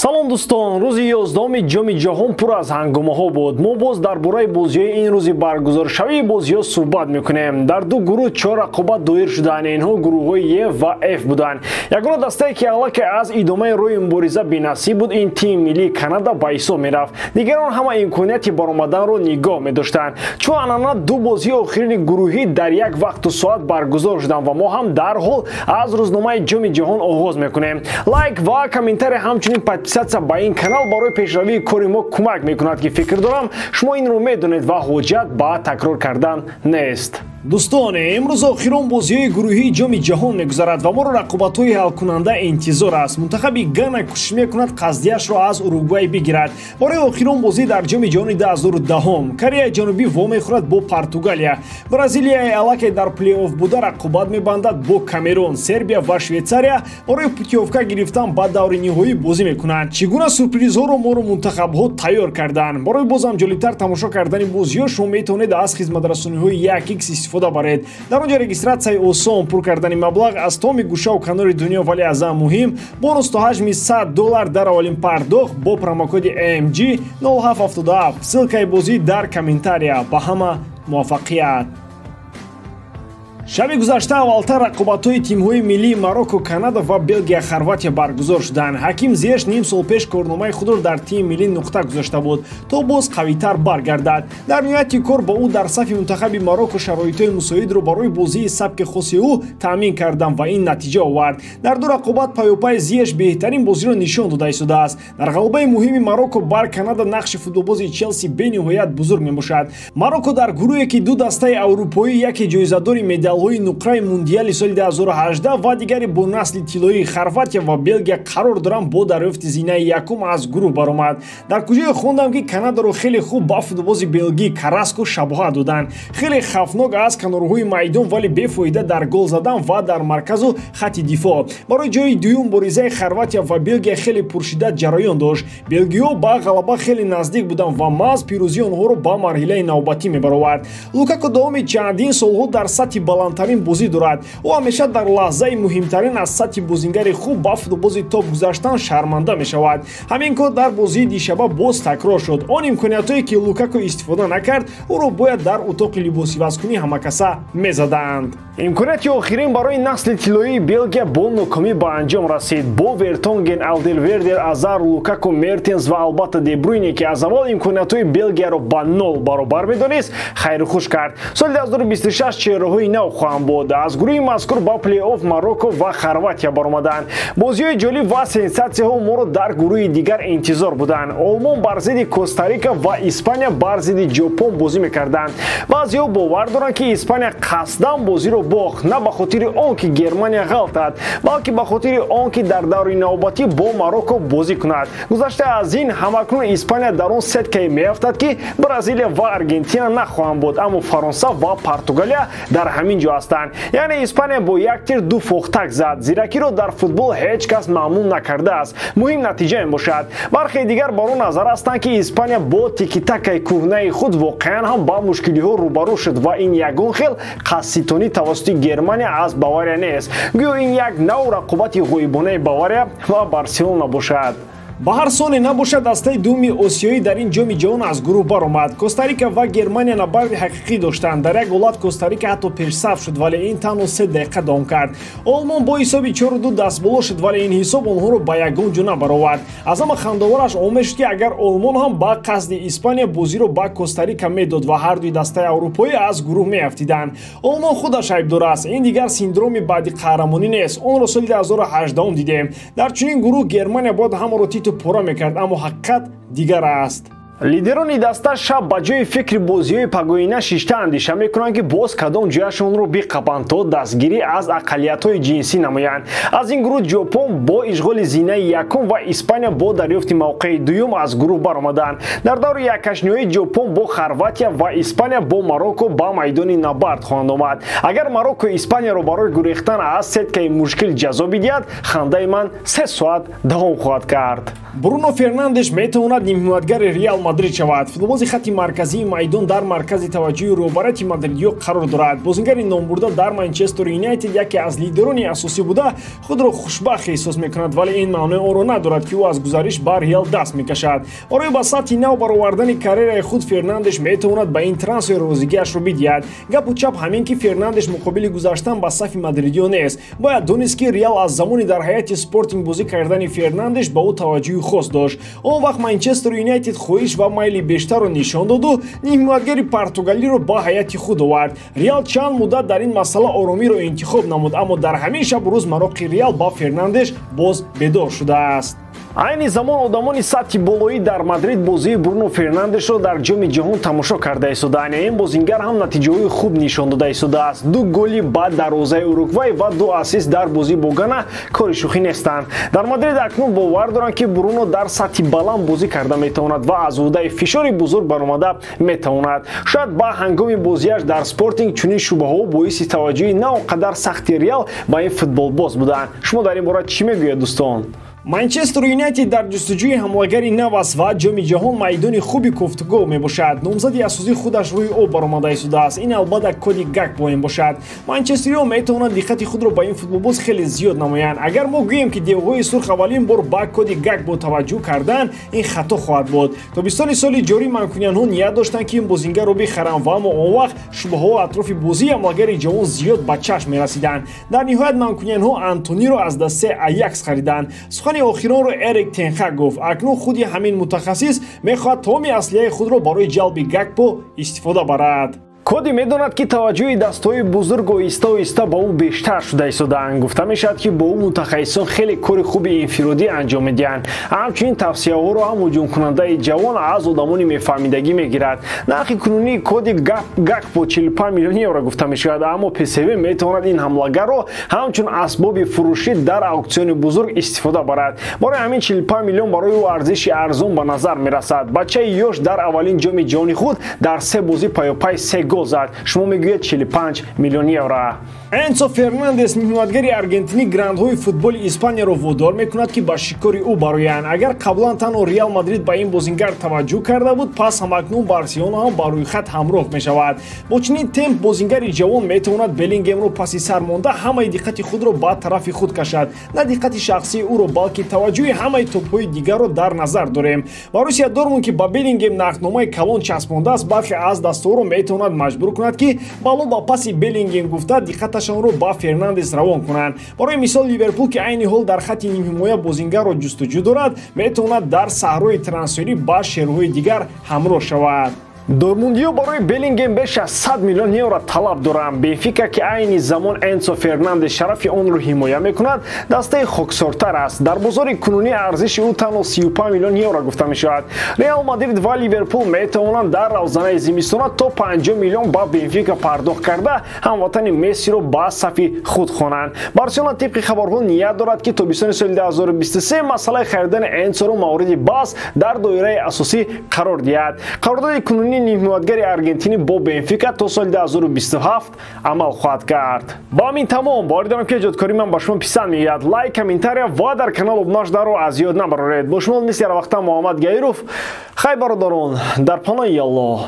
салом дӯстон, рӯзи 11-уми ҷоми ҷаҳон пур аз ҳангомаҳо буд. мо боз дар бораи бозиҳои ин рӯзи баргузоршавии бозиҳо суҳбат мекунем. Дар ду гурӯҳ 4 рақобат доир шуданд. Инҳо гурӯҳҳои Е ва Ф буданд. Ягона дастае ки аллакай аз идомаи роҳи мубориза бенасиб буд, ин тими миллии Канада ба ҳисоб мерафт. Дигарон ҳама имконияти баромаданро нигоҳ медоштанд. Чун анъана ду бозии охирини гурӯҳӣ дар як вақту соат баргузор шуданд ва мо ҳам дарҳол аз рӯзномаи ҷоми ҷаҳон оғоз мекунем. Лайк ва комментария ҳамчунин подписатсия ба ин канал барои пешравии кори мо кӯмак мекунад ки фикр дорам шумо инро медонед ва ҳоҷат ба такрор кардан нест. дӯстоне, имрӯз охирон бозиҳои гурӯҳии ҷоми ҷаҳон мегузарад ва моро рақобатҳои ҳалкунанда интизор аст. Мунтахаби Гана кӯшиш мекунад қаздияшро аз Уругвай бигирад. Бораи охирон бозӣ дар ҷоми ҷаҳони 2010 Кореяи ҷанубӣ вомехӯрад бо Португалия. Бразилияи аллакай дар плей-офф буда рақобат мебандад бо Камерун. Сербия ва Швейтсария барои путёвка гирифтан ба даври ниҳоӣ бозӣ мекунанд. Чӣ гуна сюрпризҳоро моро мунтахабҳо тайёр карданд? Барои бозам ҷолибтар тамошо кардани бозиҳо шумо метавонед аз хизматрасониҳои 1x истифода баред. Дар онҷо регистратсияи осон, пур кардани маблағ аз томи гӯшаву канори дунё, вале аз ҳам муҳим бонус то ҳаҷми $100 дар аввалин пардохт бо промокоди AMG 0777. ссилкаи бозӣ дар комментария. Ба ҳама муваффақият. шаби гузашта аввалтар рақобатҳои тимҳои миллии Марокко, Канада ва Белгия, Хорватия баргузор шуданд. Ҳаким Зиеш ним сол пеш корномаи худро дар тими миллӣ нуқта гузошта буд то боз қавитар баргардад. Дар ниҳояти кор ба ӯ дар сафи мунтахаби Марокко шароитҳои мусоидро барои бозии сабки хоси ӯ таъмин карданд ва ин натиҷа овард. Дар ду рақобат пайопай Зиеш беҳтарин бозиро нишон дода истодааст. Дар ғалабаи муҳими Марокко бар Канада нақши футболбози Челси бениҳоят бузург мебошад. Марокко дар гурӯҳе ки ду дастаи аврупоӣ, яке ҷоизадори медалҳои нуқраи мундиали соли 2018 ва дигари бо насли тиллои Хорватия ва Белгия қарор доранд бо дарёфти зинаи якум аз гурӯҳ баромад. Дар куҷое хондам ки Канадаро хеле хуб ба футболбози белгӣ Караско шабоҳат доданд. Хеле хавфнок аз канорҳои майдон, вале бефоида дар гол задан ва дар марказу хатти дифоъ. Барои ҷои дуюм боризаи Хорватия ва Белгия хеле пуршиддат ҷараён дошт. Белгиё ба ғалаба хеле наздик буданд ва маҳз пирӯзии онҳоро ба марҳилаи навбатӣ мебаровард. Лукако давоми чандин солҳо дар сатҳи баландтарин бозӣ дорад. Ӯ ҳамеша дар лаҳзаи муҳимтарин аз сатҳи бозингари хуб ба футболбози топ гузаштан шарманда мешавад. Ҳамин кор дар бозии дишаба боз такрор шуд. Он имкониятҳое ки Лукако истифода накард, ӯро бояд дар утоқи либосивазкунӣ ҳамакаса мезаданд. имконияти охирин барои насли тиллоии Белгия бо нокомӣ ба анҷом расид. Бо Вертонген, Алдервердер, Азар, Лукако, Мертенс ва албатта Де Брюйне ки аз аввал имкониятҳои Белгияро ба 0 баробар медонист, хайру хуш кард. Соли 2026 чеҳраҳои нав хоҳанд буд. Аз гурӯҳи мазкур ба плей-офф Марокко ва Хорватия баромаданд. Бозиҳои ҷолиб ва сенсатсияҳо моро дар гурӯҳи дигар интизор буданд. Олмон бар зидди Коста-Рика ва Испания бар зидди Ҷопон бозӣ мекарданд. баъзеҳо бовар доранд ки Испания қасдан бозиро бохт, на ба хотири он ки Германия ғалтад, балки ба хотири он ки дар даври навбатӣ бо Марокко бозӣ кунад. Гузашта аз ин, ҳамакнун Испания дар он сеткае меафтад ки Бразилия ва Аргентина нахоҳанд буд, аммо Фаронса ва Португалия дар ҳамин ҷо ҳастанд. яъне Испания бо як тир ду фохтак зад. Зиракиро дар футбол ҳеҷ кас маъмул накардааст. муҳим натиҷа мебошад. бархе дигар бар он назар ҳастанд ки Испания бо тикитакаи кӯҳнаи худ воқеан ҳам ба мушкилиҳо рӯбарӯ шуд ва ин ягон хел қасситонӣ тавассути Германия аз Бавария нест. гӯё ин як навъ рақобати ғоибонаи Бавария ва Барселона бошад. ба ҳар соне набошад дастаи дуюми осиёӣ дар ин ҷоми ҷаҳон аз гурӯҳ баромад. Коста-Рика ва Германия набарди ҳақиқӣ доштанд. дар як ҳолат Коста-Рика ҳатто пешсаф шуд, вале ин танҳо 3 дақиқа давом кард. Олмон бо ҳисоби 4-2 дастболо шуд, вале ин ҳисоб онҳоро ба ягон ҷо набаровард. аз ҳама хандовараш он мешуд ки агар Олмон ҳам ба қасди Испания бозиро ба Коста-Рика медод ва ҳар дуи дастаи аврупоӣ аз гурӯҳ меафтиданд. Олмон худаш айбдор аст. ин дигар синдроми баъди қаҳрамонӣ нест. онро соли 2018 дидем. дар чунин гурӯҳ Германия бояд ҳамаро титу пора мекард, аммо ҳақиқат дигар аст. лидерони даста шаб ба ҷои фикри бозиҳои пагоина шишта андеша мекунанд ки боз кадом ҷояшонро биқапанд то дастгирӣ аз ақалиятҳои ҷинсӣ намоянд. аз ин гурӯҳ Ҷопон бо ишғоли зинаи якум ва Испания бо дарёфти мавқеи дуюм аз гурӯҳ баромаданд. дар даври яккашниҳои Ҷопон бо Хорватия ва Испания бо Марокко ба майдони набард хоҳанд омад. агар Марокко Испанияро барои гурехтан аз сеткаи мушкил ҷазо бидиҳад, хандаи ман 3 соат давом хоҳад кард. бруно фернандеш метавонад нимҳиматгари реал мадрид шавад. футболбози хатти марказии майдон дар маркази таваҷҷӯҳи рӯбарати мадридиё қарор дорад. бозингари номбурда дар манчестер юнайтед яке аз лидерони асосӣ буда худро хушбахт эҳсос мекунад, вале ин маънои онро надорад ки ӯ аз гузариш ба реал даст мекашад. барои ба сатҳи нав баровардани карьераи худ фернандеш метавонад ба ин трансфер розигиашро бидиҳад. гапу чап ҳамин ки фернандеш муқобили гузаштан ба сафи мадридиё нест. бояд донист ки реал аз замони дар ҳайати спортинг бозӣ кардани фернандеш ба ӯ таваҷҷӯҳи хос дошт. он вақт манчестер юнайтед хоҳиш ва майли бештарро нишон доду нимҳиматгари португалиро ба ҳайати худ овард. реал чанд муддат дар ин масъала оромиро интихоб намуд, аммо дар ҳамин шаб рӯз мароқи реал ба фернандеш боз бедор шудааст. айни замон одамони сатҳи болоӣ дар мадрид бозии бруно фернандешро дар ҷоми ҷаҳон тамошо карда истоданд. ин бозингар ҳам натиҷаҳои хуб нишон дода истодааст. 2 голи ба дарвозаи уругвай ва 2 ассист дар бозии бо гана кори шӯхӣ нестанд. дар мадрид акнун бовар доранд ки бруно дар сатҳи баланд бозӣ карда метавонад ва аз ӯҳдаи фишори бузург баромада метавонад. шояд ба ҳангоми бозиаш дар спортинг чунин шубҳаҳо боиси таваҷҷӯҳи на он қадар сахти реал ба ин футболбоз буданд. шумо дар ин бора чӣ мегӯяд дӯстон? манчестер юнайтед дар ҷустуҷӯи ҳамлагари нав аст ва ҷоми ҷаҳон майдони хуби гуфтугӯ мебошад. номзади асосии худаш рӯи об баромада истодааст. ин албатта коди гакпо мебошад. манчестериҳо метавонанд диққати худро ба ин футболбоз хеле зиёд намоянд. агар мо гӯем ки девҳои сурх аввалин бор ба коди гакпо таваҷҷӯҳ карданд, ин хато хоҳад буд. тобистони соли ҷорӣ манкуниянҳо ният доштанд ки ин бозингарро бихаранд ва аммо он вақт шубҳаҳо атрофи бозии ҳамлагари ҷавон зиёд ба чашм мерасиданд. дар ниҳоят манкуниянҳо антониро аз дастаи аякс хариданд. охиронро эрик тен хаг гуфт акнун худи ҳамин мутахассис мехоҳад тамоми аслиҳаи худро барои ҷалби гакпо истифода барад. коди медонад ки таваҷҷӯҳи дастҳои бузург оҳиста оҳиста ба ӯ бештар шуда истодаанд. гуфта мешавад ки бо ӯ мутахассисон хеле кори хуби инфиродӣ анҷом медиҳанд. ҳамчунин тавсияҳоро ҳам ҳуҷумкунандаи ҷавон аз одамони мефаҳмидагӣ мегирад. нархи кунунии коди гакпо 45 миллион евро гуфта мешавад, аммо псв метавонад ин ҳамлагарро ҳамчун асбоби фурӯшӣ дар ауксиони бузург истифода барад. барои ҳамин 45 миллион барои ӯ арзиши арзон ба назар мерасад. бачаи ёш дар аввалин ҷоми ҷаҳони худ дар 3 бозӣ паёпай 3 гол зад. шумо мегӯед 45 миллион евро. энсо фернандес нимҳиматгари аргентинӣ грандҳои футболи испанияро водор мекунад ки ба шикори ӯ бароянд. агар қаблан танҳо реал мадрид ба ин бозингар таваҷҷӯҳ карда буд, пас ҳамакнун барселона ҳам ба рӯйхат ҳамроҳ мешавад. бо чунин темп бозингари ҷавон метавонад белингемро паси сар монда ҳамаи диққати худро ба тарафи худ кашад. на диққати шахсии ӯро, балки таваҷҷӯҳи ҳамаи топҳои дигарро дар назар дорем. боруссия дормунд ки ба белингем нақдномаи калон часпондааст, балки аз дастаҳоро метавонад маҷбур кунад ки балло ба паси белингем гуфта диққаташонро ба фернандес равон кунанд. барои мисол ливерпул ки айни ҳол дар хатти нимҳимоя бозингарро ҷустуҷӯ дорад, метавонад дар саҳрои трансферӣ ба шерҳои дигар ҳамроҳ шавад. дормундиё барои белингем беш аз 100 миллион евро талаб доранд. бенфика ки айни замон энсо фернандес шарафи онро ҳимоя мекунад, дастаи хоксортар аст. дар бозори кунунӣ арзиши ӯ танҳо 35 миллион евро гуфта мешавад. реал мадрид ва ливерпул метавонанд дар равзанаи зимистона то 50 миллион ба бенфика пардохт карда ҳамватани мессиро ба сафи худ хонанд. барселона тибқи хабарҳо ният дорад ки тобистони соли 2023 масъалаи харидани энсоро мавриди баҳс дар доираи асосӣ қарор диҳад. қарордоди кунунӣ нимҳиматгари аргентинӣ бо бенфика то соли 2027 амал хоҳад кард. ба ҳамин тамом бори дорам ки эҷодкорӣ ман ба шумо писанд меояд. лайк, комментария ва дар канал обунаш даро аз ёд набароред. бо шумо мисли ҳар вақта муҳаммад гайров. хай бародарон, дар паноҳи аллоҳ.